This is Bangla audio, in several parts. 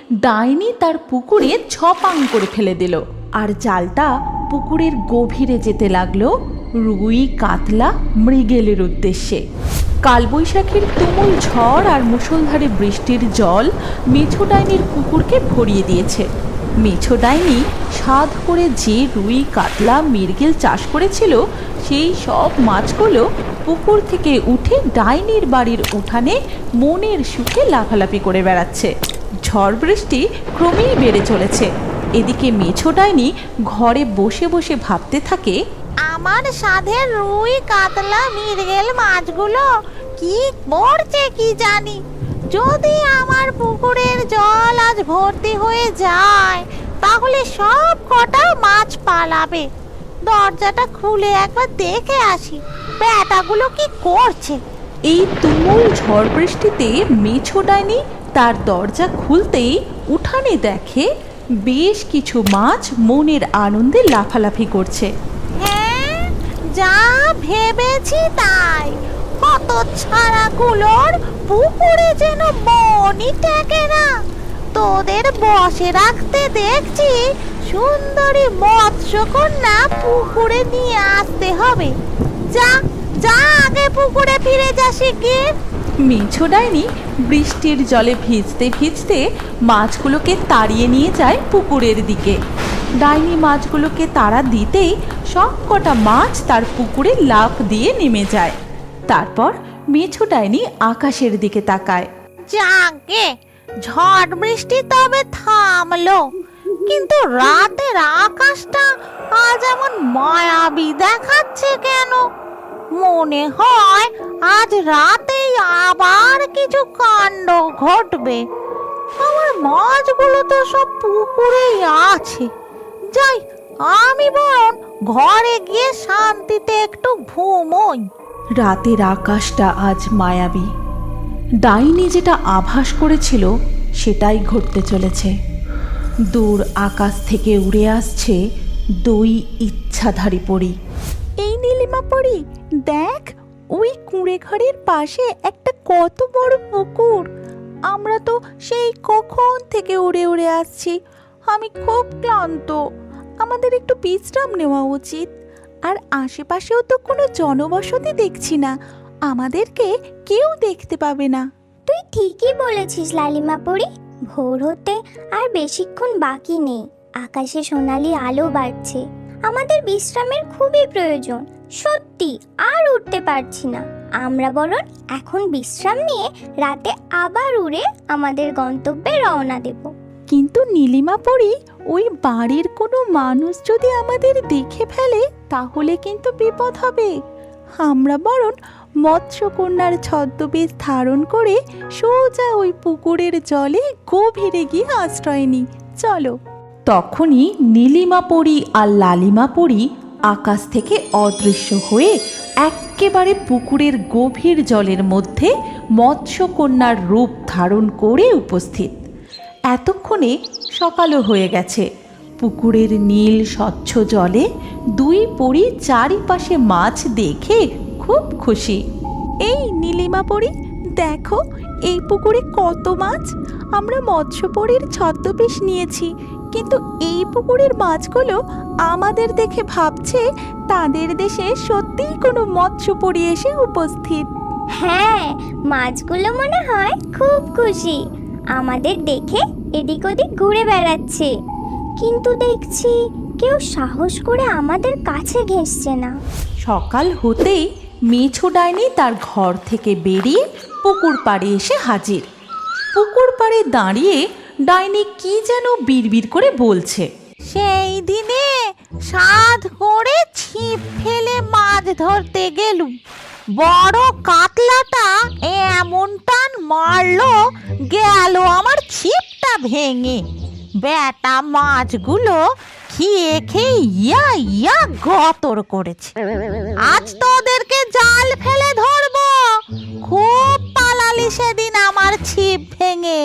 ডাইনি তার পুকুরে ছপাং করে ফেলে দিল, আর জালটা পুকুরের গভীরে যেতে লাগলো রুই কাতলা মৃগেলের উদ্দেশ্যে। কালবৈশাখীর তুমুল ঝড় আর মুষলধারে বৃষ্টির জল মেছো ডাইনির পুকুরকে ভরিয়ে দিয়েছে। মেছো ডাইনি সাধ করে যে রুই কাতলা মৃগেল চাষ করেছিল সেই সব মাছগুলো পুকুর থেকে উঠে ডাইনির বাড়ির উঠানে মনের সুখে লাফালাফি করে বেড়াচ্ছে। ঝড় বৃষ্টি ক্রমেই বেড়ে চলেছে। এদিকে মেছো ডাইনি ঘরে বসে বসে ভাবতে থাকে, আমার সাধের রুই কাতলা মৃগেল মাছগুলো কি করছে কি জানি। যদি আমার পুকুরের জল আজ ভর্তি হয়ে যায় তাহলে সব কটা মাছ পালাবে। দরজাটা খুলে একবার দেখে আসি বেটাগুলো কি করছে। এই তুমুল ঝড় বৃষ্টিতে মেছো ডাইনি তার দরজা খুলতেই উঠানে দেখে বেশ কিছু মাছ মনের আনন্দে লাফালাফি করছে। হ্যাঁ, যা ভেবেছি তাই। কত ছাড়াগুলোর পুকুরে যেন মনই টেকে না। তোদের বসে রাখতে দেখছি সুন্দরী মৎস্যকন্যা পুকুরে নিয়ে আসতে হবে। যা যা আগে পুকুরে ফিরে যা শিগগির। মেছো ডাইনি বৃষ্টির জলে ভিজতে ভিজতে মাছগুলোকে তাড়িয়ে নিয়ে যায় পুকুরের দিকে। ডাইনি মাছগুলোকে তাড়া দিতেই সব কটা মাছ তার পুকুরে লাফ দিয়ে নেমে যায়। তারপর মেছো ডাইনি আকাশের দিকে তাকায়। যাকে ঝড় বৃষ্টি তবে থামলো, কিন্তু রাতের আকাশটা আজ এমন মায়াবী দেখাচ্ছে কেন? মনে হয় আজ রাতেই আবার কিছু কাণ্ড ঘটবে। আমার মাছগুলো তো সব পুকুরেই আছে। যাই, আমি বরং ঘরে গিয়ে শান্তিতে একটু ঘুমোই। রাতের আকাশটা আজ মায়াবী। ডাইনি যেটা আভাস করেছিল সেটাই ঘটতে চলেছে। দূর আকাশ থেকে উড়ে আসছে দুই ইচ্ছাধারী পরী। এই নীলিমা পরী, দেখ ওই কুঁড়ে ঘরের পাশে একটা কত বড় পুকুর। আমরা তো সেই কখন থেকে উড়ে উড়ে আসছি। আমি খুব ক্লান্ত, আমাদের একটু বিশ্রাম নেওয়া উচিত। আর আশেপাশেও তো কোনো জনবসতি দেখছি না, আমাদেরকে কেউ দেখতে পাবে না। তুই ঠিকই বলেছিস লালিমা পরি। ভোর হতে আর বেশিক্ষণ বাকি নেই। আকাশে সোনালি আলো বাড়ছে। আমাদের বিশ্রামের খুবই প্রয়োজন। সত্যি আর উঠতে পারছি না। আমরা বরং এখন বিশ্রাম নিয়ে রাতে আবার উড়ে আমাদের গন্তব্যে রওনা দেব। কিন্তু নীলিমা পরি, ওই বাড়ির কোনো মানুষ যদি আমাদের দেখে ফেলে তাহলে কিন্তু বিপদ হবে। আমরা বরং মৎস্যকন্যার ছদ্মবেশ ধারণ করে সোজা ওই পুকুরের জলে গভীরে গিয়ে আশ্রয় নিই। চলো। তখনই নীলিমা পরি আর লালিমা পরি আকাশ থেকে অদৃশ্য হয়ে একেবারে পুকুরের গভীর জলের মধ্যে মৎস্যকন্যার রূপ ধারণ করে উপস্থিত। এতক্ষণে সকালও হয়ে গেছে। পুকুরের নীল স্বচ্ছ জলে দুই পরী চারিপাশে মাছ দেখে খুব খুশি। এই নীলিমা পরী, দেখো এই পুকুরে কত মাছ। আমরা মৎস্যপরীর ছদ্মবেশ নিয়েছি, কিন্তু এই পুকুরের মাছগুলো আমাদের দেখে ভাবছে তাদের দেশে সত্যিই কোনো মৎস্যপরী এসে উপস্থিত। হ্যাঁ, মাছগুলো মনে হয় খুব খুশি। আমাদের দেখে এদিক ওদিক ঘুরে বেড়াচ্ছে, কিন্তু দেখছি কেউ সাহস করে আমাদের কাছে ঘেঁষছে না। সকাল হতেই মেছো ডাইনি তার ঘর থেকে বেরিয়ে পুকুর পাড়ে এসে হাজির। পুকুর পাড়ে দাঁড়িয়ে ডাইনি কি যেন বিড়বিড় করে বলছে। সেই দিনে সাধ করে ছিপ ফেলে মাছ ধরতে গেলুম, বড় কাতলাটা এমন টান মারলো গেল আমার ছিপটা ভেঙে। বেটা মাছগুলো খেয়ে খেয়ে ইয়া ইয়া গতর করেছে। আজ তোদেরকে জাল ফেলে ধরবো। খুব পালালি সেদিন আমার ছিপ ভেঙে,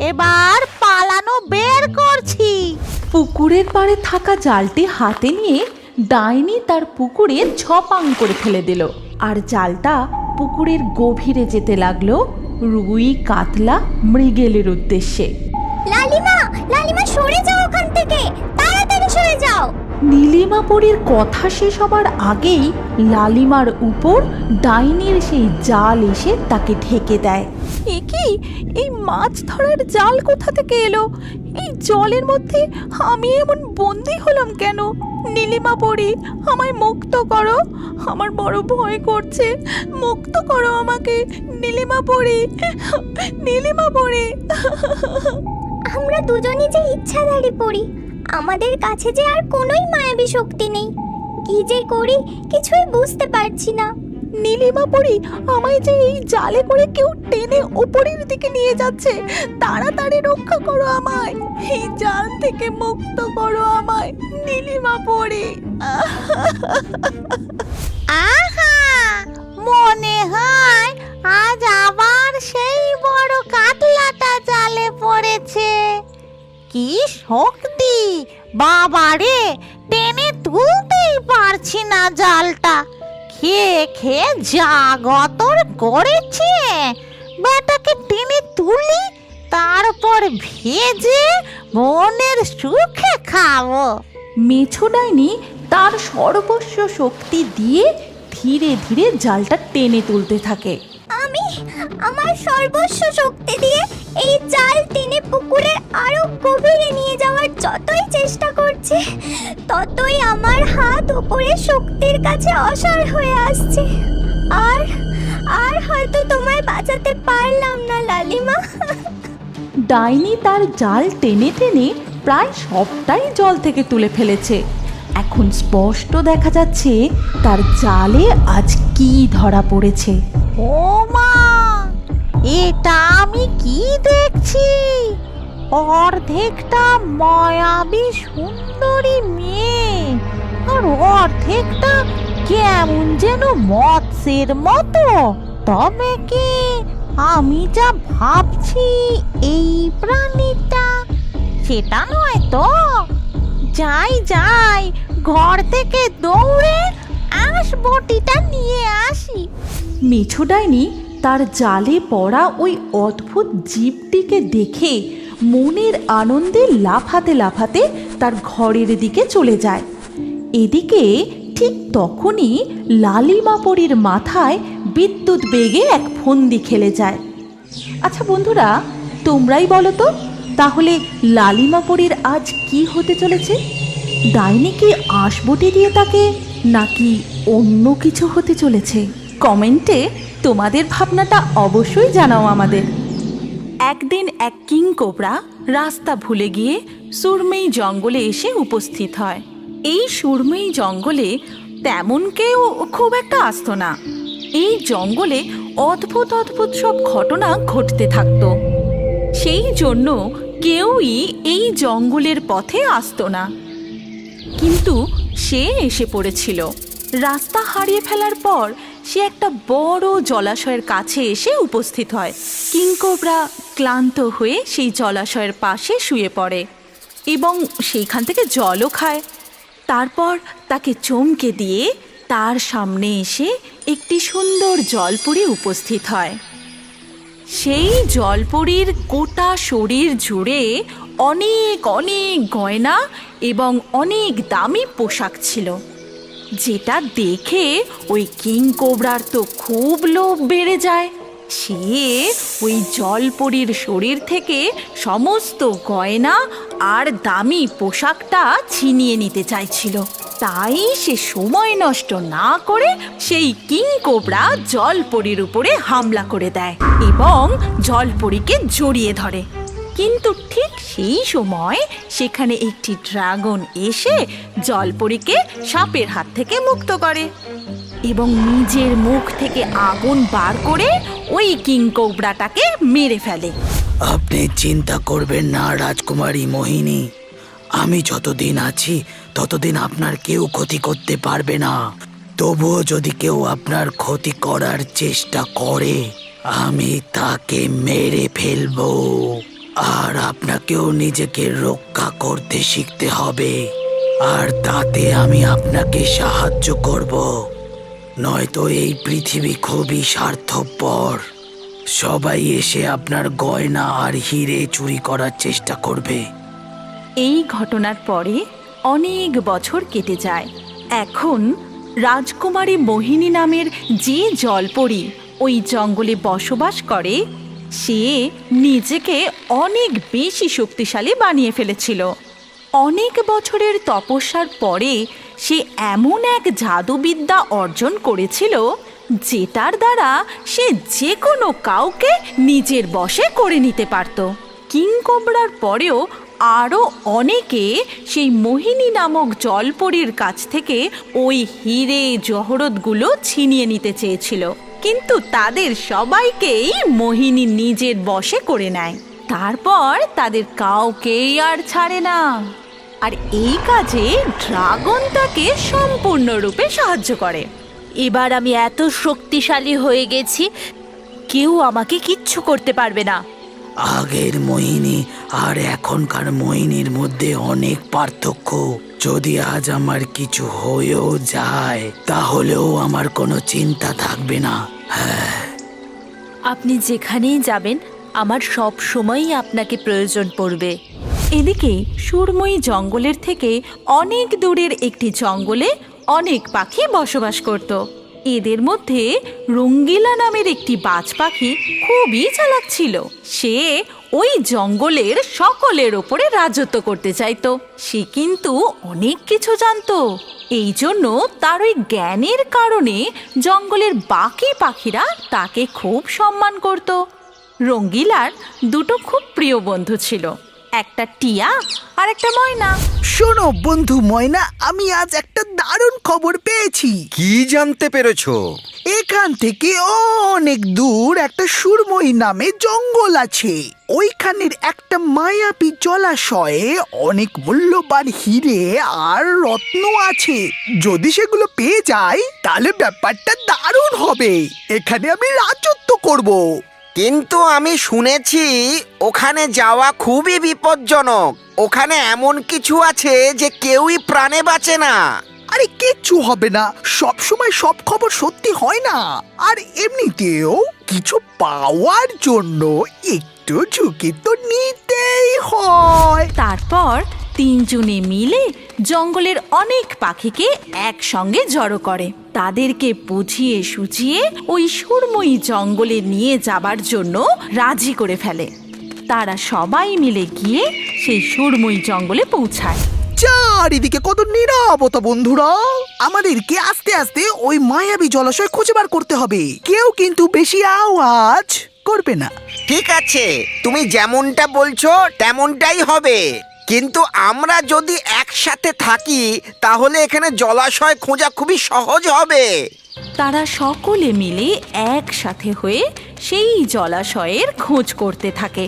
এবার পালানো বের করছি। পুকুরের পাড়ে থাকা জালটি হাতে নিয়ে ডাইনি তার পুকুরে ছপাং করে ফেলে দিল, আর জালটা পুকুরের গভীরে যেতে লাগলো রুই কাতলা মৃগেলের উদ্দেশ্যে। লালিমা, লালিমা সরে যাও ওখান থেকে, তাড়াতাড়ি সরে যাও। নীলিমা পরীর কথা শেষ হবার আগেই লালিমার উপর ডাইনির সেই জাল এসে তাকে ঢেকে দেয়। এ কি, এই মাছ ধরার জাল কোথা থেকে এলো? এই জলের মধ্যে আমি এমন বন্দি হলাম কেন? নীলিমা পরী, আমায় মুক্ত করো, আমার বড় ভয় করছে, মুক্ত করো আমাকে। নীলিমা পরী, নীলিমা পরী। আমরা দুজনই যে ইচ্ছাধারী পড়ি, আমাদের কাছে যে আর কোনোই মায়াবী শক্তি নেই। কি যে করি কিছুই বুঝতে পারছি না। নীলিমা পরী, আমায় যে এই জালে করে কেউ টেনে উপরের দিকে নিয়ে যাচ্ছে, তাড়াতাড়ি রক্ষা করো আমায়, এই জাল থেকে মুক্ত করো আমায় নীলিমা পরী। আহা, মনে হয় আজ আবার সেই বড় কাতলাটা জালে পড়েছে। কি শক্তি বাবারে, টেনে তুলতেই পারছি না জালটা। খেয়ে খেয়ে যা গতর করেছে, বেটাকে টেনে তুলি, তারপর ভেজে মনের সুখে খাবো। মেছো ডাইনি তার সর্বস্ব শক্তি দিয়ে ধীরে ধীরে জালটা টেনে তুলতে থাকে। আমি আমার সর্বস্ব শক্তি দিয়ে এই জাল টেনে পুকুরের আরো গভীরে নিয়ে যাওয়ার যতই চেষ্টা করছি, ততই আমার হাত উপরে শক্তির কাছে অসাড় হয়ে আসছে। আর আর হয়তো তোমায় বাঁচাতে পারলাম না লালিমা। ডাইনি তার জাল টেনে টেনে প্রায় সবটাই জল থেকে তুলে ফেলেছে। এখন স্পষ্ট দেখা যাচ্ছে তার জালে আজ কি ধরা পড়েছে। ও মা, এটা আমি কি দেখছি? অর্ধেকটা মায়াবী সুন্দরী মেয়ে, আর অর্ধেকটা কেমন যেন মৎস্যের মতো। তবে কি আমি যা ভাবছি এই প্রাণীটা সেটা নয় তো? যাই যাই, ঘর থেকে দৌড়ে আঁশবটিটা নিয়ে আসি। মেছো ডাইনি তার জালে পড়া ওই অদ্ভুত জীবটিকে দেখে মনের আনন্দে লাফাতে লাফাতে তার ঘরের দিকে চলে যায়। এদিকে ঠিক তখনই লালিমা পরীর মাথায় বিদ্যুৎ বেগে এক ফন্দি খেলে যায়। আচ্ছা বন্ধুরা, তোমরাই বলো তো, তাহলে লালিমা পরীর আজ কি হতে চলেছে? ডাইনি কি আঁশবটি দিয়ে তাকে, নাকি অন্য কিছু হতে চলেছে? কমেন্টে তোমাদের ভাবনাটা অবশ্যই জানাও আমাদের। একদিন এক কিং কোবরা রাস্তা ভুলে গিয়ে সুরমেই জঙ্গলে এসে উপস্থিত হয়। এই সুরমেই জঙ্গলে তেমন কেউ খুব একটা আসতো না। এই জঙ্গলে অদ্ভুত অদ্ভুত সব ঘটনা ঘটতে থাকতো, সেই জন্য কেউই এই জঙ্গলের পথে আসতো না। কিন্তু সে এসে পড়েছিল। রাস্তা হারিয়ে ফেলার পর সে একটা বড় জলাশয়ের কাছে এসে উপস্থিত হয়। কিংকোবরা ক্লান্ত হয়ে সেই জলাশয়ের পাশে শুয়ে পড়ে এবং সেইখান থেকে জলও খায়। তারপর তাকে চমকে দিয়ে তার সামনে এসে একটি সুন্দর জলপরি উপস্থিত হয়। সেই জলপরীর গোটা শরীর জুড়ে অনেক অনেক গয়না এবং অনেক দামি পোশাক ছিল, যেটা দেখে ওই কিং কোবরার তো খুব লোভ বেড়ে যায়। সে ওই জলপরীর শরীর থেকে সমস্ত গয়না আর দামি পোশাকটা ছিনিয়ে নিতে চাইছিল। তাই সে সময় নষ্ট না করে সেই কিং কোবরা জলপরীর উপরে হামলা করে দেয় এবং জলপরীকে জড়িয়ে ধরে। কিন্তু ঠিক সেই সময় সেখানে একটি ড্রাগন এসে জলপরীকে সাপের হাত থেকে মুক্ত করে এবং নিজের মুখ থেকে আগুন বার করে ওই কিং কোবরাটাকে মেরে ফেলে। আপনি চিন্তা করবেন না রাজকুমারী মোহিনী, আমি যতদিন আছি ততদিন আপনার কেউ ক্ষতি করতে পারবে না। তবুও যদি কেউ আপনার ক্ষতি করার চেষ্টা করে, আমি তাকে মেরে ফেলবো। আর আপনাকেও নিজেকে রক্ষা করতে শিখতে হবে, আর তাতে আমি আপনাকে সাহায্য করব। নয়তো এই পৃথিবী খুবই স্বার্থপর। সবাই এসে আপনার গয়না আর হিরে চুরি করার চেষ্টা করবে। এই ঘটনার পরে অনেক বছর কেটে যায়। এখন রাজকুমারী মোহিনী নামের যে জলপরী ওই জঙ্গলে বসবাস করে, সে নিজেকে অনেক বেশি শক্তিশালী বানিয়ে ফেলেছিল। অনেক বছরের তপস্যার পরে সে এমন এক জাদুবিদ্যা অর্জন করেছিল যেটার দ্বারা সে যে কোনো কাউকে নিজের বশে করে নিতে পারত। কিংকোবরার পরেও আরও অনেকে সেই মোহিনী নামক জলপরীর কাছ থেকে ওই হিরে জহরতগুলো ছিনিয়ে নিতে চেয়েছিল, কিন্তু তাদের সবাইকেই মোহিনী নিজের বশে করে নেয়। তারপর তাদের কাউকেই আর ছাড়ে না। আর এই কাজে ড্রাগন তাকে সম্পূর্ণরূপে সাহায্য করে। এবার আমি এত শক্তিশালী হয়ে গেছি, কেউ আমাকে কিচ্ছু করতে পারবে না। আগের মোহিনী আর এখনকার মোহিনীর মধ্যে অনেক পার্থক্য। যদি আজ আমার কিছু হয়েও যায় তাহলেও আমার কোনো চিন্তা থাকবে না। হ্যাঁ, আপনি যেখানেই যাবেন আমার সব সময়ই আপনাকে প্রয়োজন পড়বে। এদিকে সুরময়ী জঙ্গলের থেকে অনেক দূরের একটি জঙ্গলে অনেক পাখি বসবাস করত। এদের মধ্যে রঙ্গিলা নামের একটি বাজ পাখি খুবই চালাক ছিল। সে ওই জঙ্গলের সকলের ওপরে রাজত্ব করতে চাইতো। সে কিন্তু অনেক কিছু জানতো। এই জন্য তার ওই জ্ঞানের কারণে জঙ্গলের বাকি পাখিরা তাকে খুব সম্মান করত। রঙ্গিলার দুটো খুব প্রিয় বন্ধু ছিল, একটা টিয়া আর একটা ময়না। শোনো বন্ধু ময়না, আমি আজ একটা দারুণ খবর পেয়েছি। কি জানতে পেরেছো? এখান থেকে অনেক দূর একটা সুরময়ী নামে জঙ্গল আছে। ওইখানের একটা মায়াবী জলাশয়ে অনেক মূল্যবান হিরে আর রত্ন আছে। যদি সেগুলো পেয়ে যাই তাহলে ব্যাপারটা দারুণ হবে। এখানে আমি রাজত্ব করব। কিন্তু আমি শুনেছি ওখানে যাওয়া খুবই বিপজ্জনক। ওখানে এমন কিছু আছে যে কেউই প্রাণে বাঁচে না। আরে কিচ্ছু হবে না, সব সময় সব খবর সত্যি হয় না। আর এমনিতেও কিছু পাওয়ার জন্য একটু ঝুঁকি তো নিতেই হয়। তারপর তিনজনে মিলে জঙ্গলের অনেক পাখিকে একসঙ্গে জড়ো করে। তাদেরকে বুঝিয়ে সুঝিয়ে ওই সুরময়ী জঙ্গলে নিয়ে যাবার জন্য রাজি করে ফেলে। তারা সবাই মিলে গিয়ে সেই সুরময়ী জঙ্গলে পৌঁছায়। চারিদিকে কত নীরবতা বন্ধুরা। আমাদেরকে আস্তে আস্তে ওই মায়াবী জলাশয় খুঁজে বার করতে হবে। কেউ কিন্তু বেশি আওয়াজ করবে না। ঠিক আছে, তুমি যেমনটা বলছো তেমনটাই হবে। কিন্তু আমরা যদি একসাথে থাকি তাহলে এখানে জলাশয় খোঁজা খুবই সহজ হবে। তারা সকলে মিলে একসাথে হয়ে সেই জলাশয়ের খোঁজ করতে থাকে।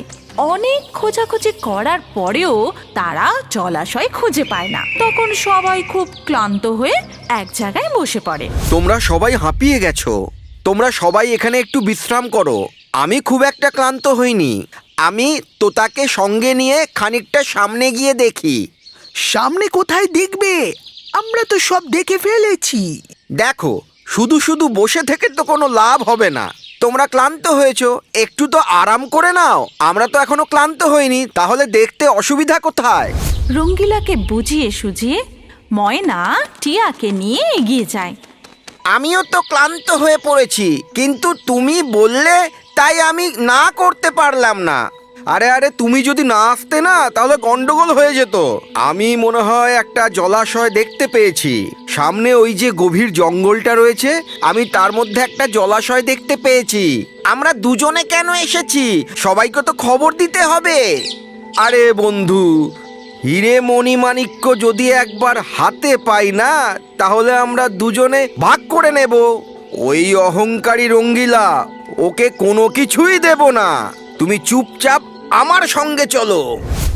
অনেক খোঁজাখুঁজি করার পরেও তারা জলাশয় খুঁজে পায় না। তখন সবাই খুব ক্লান্ত হয়ে এক জায়গায় বসে পড়ে। তোমরা সবাই হাঁপিয়ে গেছো, তোমরা সবাই এখানে একটু বিশ্রাম করো। আমি খুব একটা ক্লান্ত হইনি। আমি তোতাকে সঙ্গে নিয়ে খানিকটা সামনে গিয়ে দেখি। সামনে কোথায় দেখবে? আমরা তো সব দেখে ফেলেছি। দেখো, শুধু শুধু বসে থেকে তো কোনো লাভ হবে না। তোমরা ক্লান্ত হয়েছো, একটু তো আরাম করে নাও। আমরা তো এখনো ক্লান্ত হইনি, তাহলে দেখতে অসুবিধা কোথায়? রঙ্গিলাকে বুঝিয়ে সুঝিয়ে ময়না টিয়াকে নিয়ে এগিয়ে যায়। আমিও তো ক্লান্ত হয়ে পড়েছি, কিন্তু তুমি বললে তাই আমি না করতে পারলাম না। আরে আরে, তুমি যদি না আসতে না তাহলে গন্ডগোল হয়ে যেত। আমি মনে হয় একটা জলাশয় দেখতে পেয়েছি। সামনে ওই যে গভীর জঙ্গলটা রয়েছে, আমি তার মধ্যে একটা জলাশয় দেখতে পেয়েছি। আমরা দুজনে কেন এসেছি? সবাইকে তো খবর দিতে হবে। আরে বন্ধু, হিরে মণিমাণিক্য যদি একবার হাতে পাই না তাহলে আমরা দুজনে ভাগ করে নেব। ওই অহংকারী রঙ্গিলা, ওকে কোনো কিছুই দেব না। তুমি চুপচাপ আমার সঙ্গে চলো।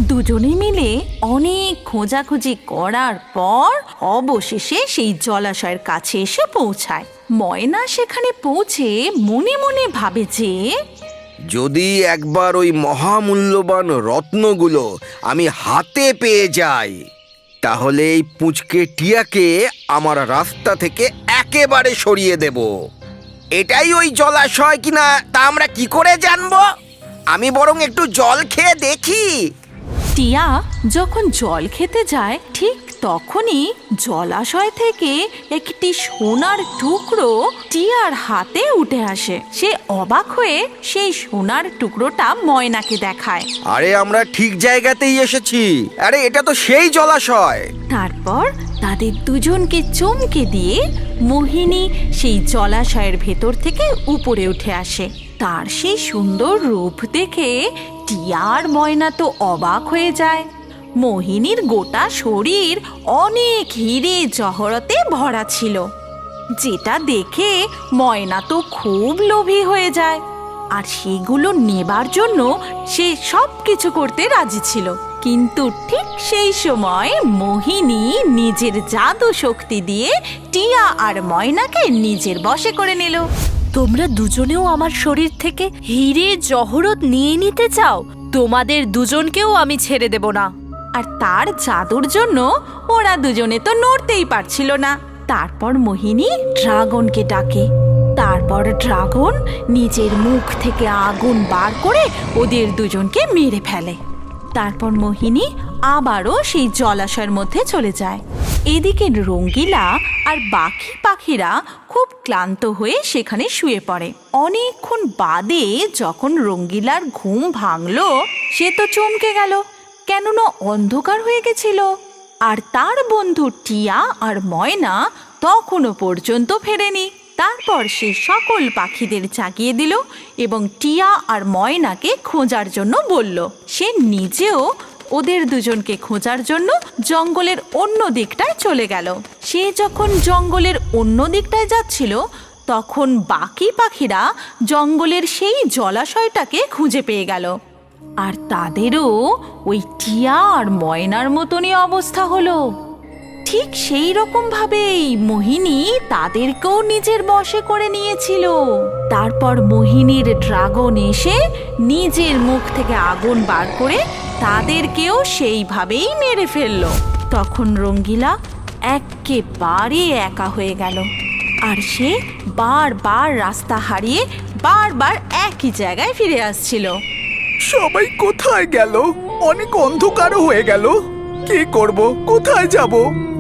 দুজনে মিলে অনেক খোঁজাখুঁজি করার পর অবশেষে সেই জলাশয়ের কাছে এসে পৌঁছায়। ময়না সেখানে পৌঁছে মনে মনে ভাবে যে যদি একবার ওই মহামূল্যবান রত্নগুলো আমি হাতে পেয়ে যাই তাহলে এই পুঁচকে টিয়াকে আমার রাস্তা থেকে একেবারে সরিয়ে দেব। এটাই ওই জলাশয় কিনা তা আমরা কি করে জানবো? আমি বরং একটু জল খেয়ে দেখি। টিয়া যখন জল খেতে যায় ঠিক তখনই জলাশয় থেকে একটি সোনার টুকরো টিয়ার হাতে উঠে আসে। সে অবাক হয়ে সেই সোনার টুকরোটা ময়নাকে দেখায়। আরে আমরা ঠিক জায়গাতেই এসেছি। আরে এটা তো সেই জলাশয়। তারপর তাদের দুজনকে চমকে দিয়ে মোহিনী সেই জলাশয়ের ভেতর থেকে উপরে উঠে আসে। তার সেই সুন্দর রূপ দেখে টিয়া আর ময়না তো অবাক হয়ে যায়। মোহিনীর গোটা শরীর অনেক হিরে জহরতে ভরা ছিল, যেটা দেখে ময়না তো খুব লোভী হয়ে যায় আর সেগুলো নেবার জন্য সে সব কিছু করতে রাজি ছিল। কিন্তু ঠিক সেই সময় মোহিনী নিজের জাদু শক্তি দিয়ে টিয়া আর ময়নাকে নিজের বশে করে নিল। তোমরা দুজনেও আমার শরীর থেকে হিরে জহরত নিয়ে নিতে চাও? তোমাদের দুজনকেও আমি ছেড়ে দেব না। আর তার জাদুর জন্য ওরা দুজনে তো নড়তেই পারছিল না। তারপর মোহিনী ড্রাগনকে ডাকে। তারপর ড্রাগন নিজের মুখ থেকে আগুন বার করে ওদের দুজনকে মেরে ফেলে। তারপর মোহিনী আবারও সেই জলাশয়ের মধ্যে চলে যায়। এদিকে রঙ্গিলা আর বাকি পাখিরা খুব ক্লান্ত হয়ে সেখানে শুয়ে পড়ে। অনেকক্ষণ বাদে যখন রঙ্গিলার ঘুম ভাঙলো, সে তো চমকে গেল, কেননা অন্ধকার হয়ে গেছিল। আর তার বন্ধু টিয়া আর ময়না তখনও পর্যন্ত ফেরেনি। তারপর সে সকল পাখিদের জাগিয়ে দিল এবং টিয়া আর ময়নাকে খোঁজার জন্য বলল। সে নিজেও ওদের দুজনকে খোঁজার জন্য জঙ্গলের অন্য দিকটায় চলে গেল। সে যখন জঙ্গলের অন্য দিকটায় যাচ্ছিল তখন বাকি পাখিরা জঙ্গলের সেই জলাশয়টাকে খুঁজে পেয়ে গেল। আর তাদেরও ওই টিয়া আর ময়নার মতনই অবস্থা হলো। ঠিক সেই রকম ভাবেই মোহিনী তাদেরকেও নিজের বশে করে নিয়েছিল। তারপর মোহিনীর ড্রাগন এসে নিজের মুখ থেকে আগুন বার করে তাদেরকেও সেইভাবেই মেরে ফেলল। তখন রঙ্গিলা একেবারে একা হয়ে গেল আর সে বারবার রাস্তা হারিয়ে বারবার একই জায়গায় ফিরে আসছিল। সবাই কোথায় গেল? অনেক অন্ধকারও হয়ে গেল। কি করব, কোথায় যাব?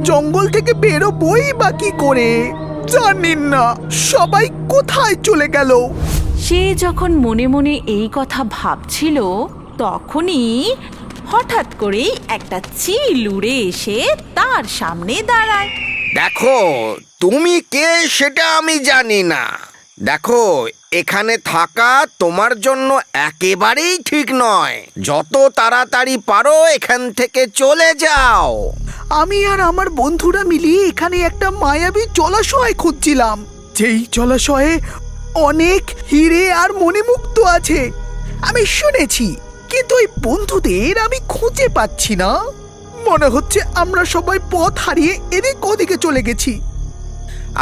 জঙ্গল থেকে বেরোবই বা কি করে? জানি না সবাই কোথায় চলে গেল। সে যখন মনে মনে এই কথা ভাবছিল তখনই হঠাৎ করেই একটা চিল উড়ে এসে তার সামনে দাঁড়ায়। দেখো, তুমি কে সেটা আমি জানি না। দেখো, এখানে থাকা তোমার জন্য একেবারেই ঠিক নয়। যত তাড়াতাড়ি পারো এখান থেকে চলে যাও। আমি আর আমার বন্ধুরা মিলিয়ে এখানে একটা মায়াবী জলাশয় খুঁজছিলাম, যেই জলাশয়ে অনেক হিরে আর মণিমুক্ত আছে আমি শুনেছি, কিন্তু ওই বন্ধুদের আমি খুঁজে পাচ্ছি না। মনে হচ্ছে আমরা সবাই পথ হারিয়ে এদিক ওদিকে চলে গেছি।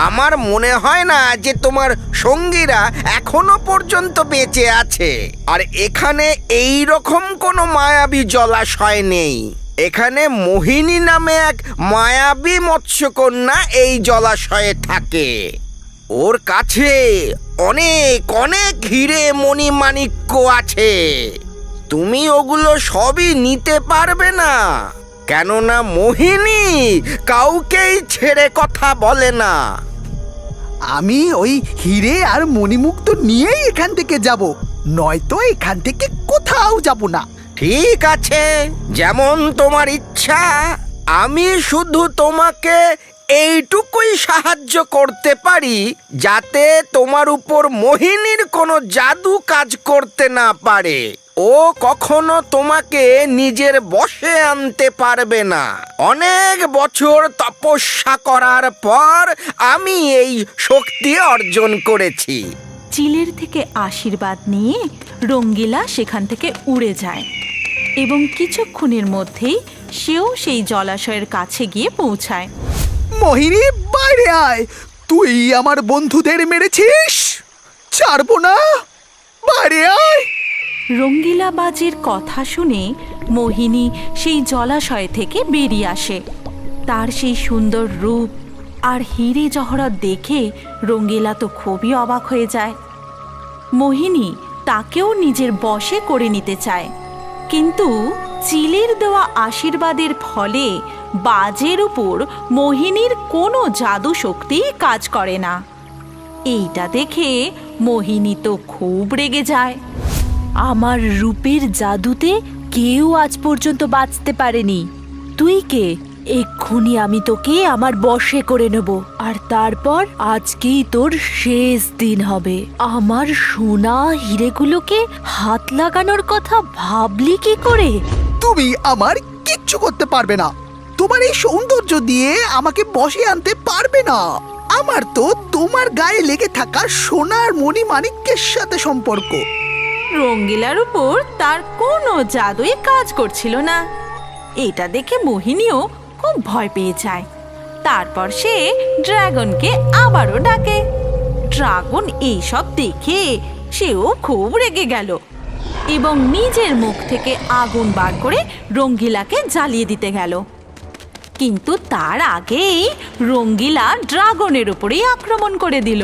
আমার মনে হয় না যে তোমার সঙ্গীরা এখনো পর্যন্ত বেঁচে আছে। আর এখানে এই রকম কোনো মায়াবী জলাশয় নেই। এখানে মোহিনী নামে এক মায়াবী মৎস্যকন্যা এই জলাশয়ে থাকে। ওর কাছে অনেক অনেক হিরে মণিমাণিক্য আছে। তুমি ওগুলো সবই নিতে পারবে না, কেননা মোহিনী কাউকেই ছেড়ে কথা বলে না। আমি ওই হিরে আর মণিমুক্ত নিয়েই এখান থেকে যাব, নয়তো এখান থেকে কোথাও যাব না। ঠিক আছে, যেমন তোমার ইচ্ছা। আমি শুধু তোমাকে এইটুকুই সাহায্য করতে পারি, যাতে তোমার উপর মোহিনীর কোনো জাদু কাজ করতে না পারে। ও কখনো তোমাকে নিজের বশে আনতে পারবে না। অনেক বছর তপস্যা করার পর আমি এই শক্তি অর্জন করেছি। চিলের থেকে আশীর্বাদ নিয়ে রঙ্গিলা সেখান থেকে উড়ে যায় এবং কিছুক্ষণের মধ্যেই সেও সেই জলাশয়ের কাছে গিয়ে পৌঁছায়। মোহিনী, বাইরে আয়। তুই আমার বন্ধুদের মেরেছিস, ছাড়বো না, বাইরে আয়। রঙ্গিলা বাজির কথা শুনে মোহিনী সেই জলাশয় থেকে বেরিয়ে আসে। তার সেই সুন্দর রূপ, আর হিরে জহরত দেখে রঙ্গিলা তো খুবই অবাক হয়ে যায়। মোহিনী তাকেও নিজের বশে করে নিতে চায়, কিন্তু চিলের দেওয়া আশীর্বাদের ফলে বাজের উপর মোহিনীর কোনো জাদু শক্তি কাজ করে না। এইটা দেখে মোহিনী তো খুব রেগে যায়। আমার রূপের জাদুতে কেউ আজ পর্যন্ত বাঁচতে পারেনি। তুই কে? এক্ষুনি আমি তোকে আমার বশে করে নেব, আর তারপর আজকেই তোর শেষ দিন হবে। আমার সোনা হিরেগুলোকে হাত লাগানোর কথা ভাবলি কি করে? তুমি আমার কিচ্ছু করতে পারবে না। তোমার এই সৌন্দর্য দিয়ে আমাকে বশে আনতে পারবে না। আমার তো তোমার গায়ে লেগে থাকা সোনার মণিমাণিক্যের সাথে সম্পর্ক। রঙ্গিলার উপর তার কোনো জাদুই কাজ করছিল না। এটা দেখে মোহিনীও খুব ভয় পেয়ে যায়। তারপর সে ড্রাগনকে আবারও ডাকে। ড্রাগন এইসব দেখে সেও খুব রেগে গেল এবং নিজের মুখ থেকে আগুন বার করে রঙ্গিলাকে জ্বালিয়ে দিতে গেল। কিন্তু তার আগেই রঙ্গিলা ড্রাগনের উপরেই আক্রমণ করে দিল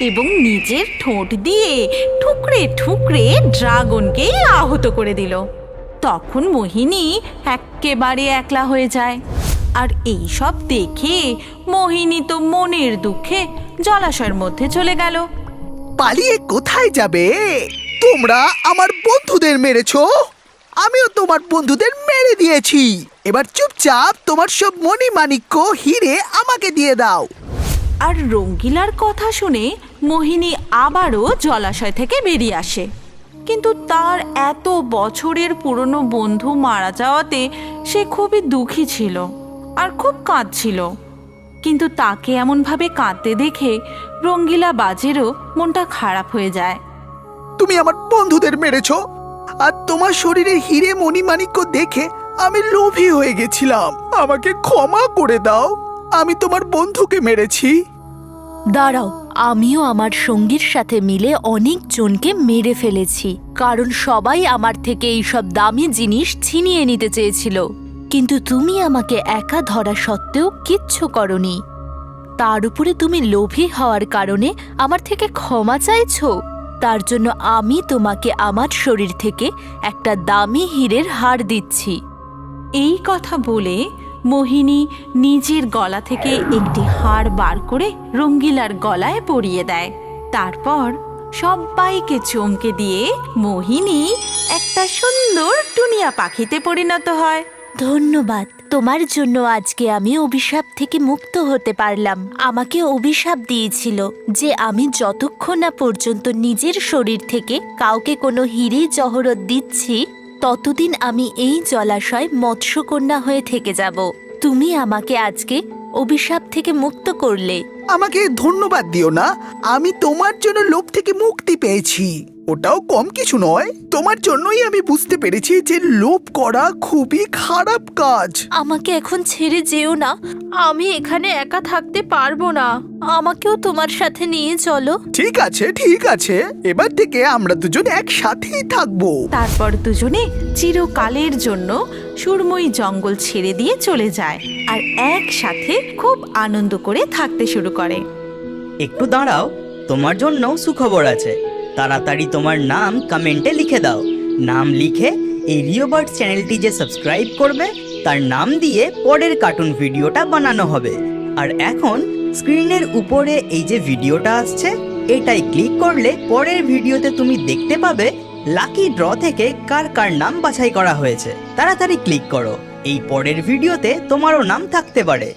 এবং নিজের ঠোঁট দিয়ে ঠুকরে ঠুকরে ড্রাগনকেই আহত করে দিল। তখন মোহিনী একেবারে একলা হয়ে যায়। আর এই সব দেখে মোহিনী তো মনের দুঃখে জলাশয়ের মধ্যে চলে গেল। পালিয়ে কোথায় যাবে? তোমরা আমার বন্ধুদের মেরেছো, আমিও তোমার বন্ধুদের মেরে দিয়েছি। এবার চুপচাপ তোমার সব মণিমাণিক্য হিরে আমাকে দিয়ে দাও। আর রঙ্গিলার কথা শুনে মোহিনী আবারও জলাশয় থেকে বেরিয়ে আসে। কিন্তু তার এত বছরের পুরনো বন্ধু মারা যাওয়াতে সে খুবই দুঃখী ছিল আর খুব কাঁদছিল। কিন্তু তাকে এমনভাবে কাঁদতে দেখে রঙ্গিলা বাজেরও মনটা খারাপ হয়ে যায়। তুমি আমার বন্ধুদের মেরেছো, আর তোমার শরীরের হিরে মণিমাণিক্য দেখে আমি লোভী হয়ে গেছিলাম। আমাকে ক্ষমা করে দাও, আমি তোমার বন্ধুকে মেরেছি। দাঁড়াও, আমিও আমার সঙ্গীর সাথে মিলে অনেক জনকে মেরে ফেলেছি, কারণ সবাই আমার থেকে এইসব দামি জিনিস ছিনিয়ে নিতে চেয়েছিল। কিন্তু তুমি আমাকে একা ধরা সত্ত্বেও কিচ্ছু করনি। তার উপরে তুমি লোভী হওয়ার কারণে আমার থেকে ক্ষমা চাইছো। তার জন্য আমি তোমাকে আমার শরীর থেকে একটা দামি হীরের হার দিচ্ছি। এই কথা বলে মোহিনী নিজের গলা থেকে একটি হার বার করে রঙ্গিলার গলায় পরিয়ে দেয়। তারপর সবাইকে চমকে দিয়ে মোহিনী একটা সুন্দর টুনিয়া পাখিতে পরিণত হয়। ধন্যবাদ, তোমার জন্য আজকে আমি অভিশাপ থেকে মুক্ত হতে পারলাম। আমাকে অভিশাপ দিয়েছিল যে আমি যতক্ষণ না পর্যন্ত নিজের শরীর থেকে কাউকে কোনো হিরে জহরত দিচ্ছি, ততদিন আমি এই জলাশয় মৎস্যকন্যা হয়ে থেকে যাব। তুমি আমাকে আজকে অভিশাপ থেকে মুক্ত করলে। আমাকে ধন্যবাদ দিও না, আমি তোমার জন্য লোভ থেকে মুক্তি পেয়েছি। ওটাও কম কিছু নয়। তোমার জন্যই আমি বুঝতে পেরেছি যে লোভ করা খুবই খারাপ কাজ। আমাকে এখন ছেড়ে যেও না, আমি এখানে একা থাকতে পারবো না। আমাকেও তোমার সাথে নিয়ে চলো। ঠিক আছে, ঠিক আছে, এবার থেকে আমরা দুজন একসাথেই থাকবো। তারপর দুজনে চিরকালের জন্য সুরময়ী জঙ্গল ছেড়ে দিয়ে চলে যায় আর একসাথে খুব আনন্দ করে থাকতে শুরু করে। একটু দাঁড়াও, তোমার জন্য সুখবর আছে। তাড়াতাড়ি তোমার নাম কমেন্টে লিখে দাও। নাম লিখে এই রিওবার্ডস চ্যানেলটি যে সাবস্ক্রাইব করবে তার নাম দিয়ে পরের কার্টুন ভিডিওটা বানানো হবে। আর এখন স্ক্রিনের উপরে এই যে ভিডিওটা আসছে, এটাই ক্লিক করলে পরের ভিডিওতে তুমি দেখতে পাবে লাকি ড্র থেকে কার কার নাম বাছাই করা হয়েছে। তাড়াতাড়ি ক্লিক করো, এই পরের ভিডিওতে তোমারও নাম থাকতে পারে।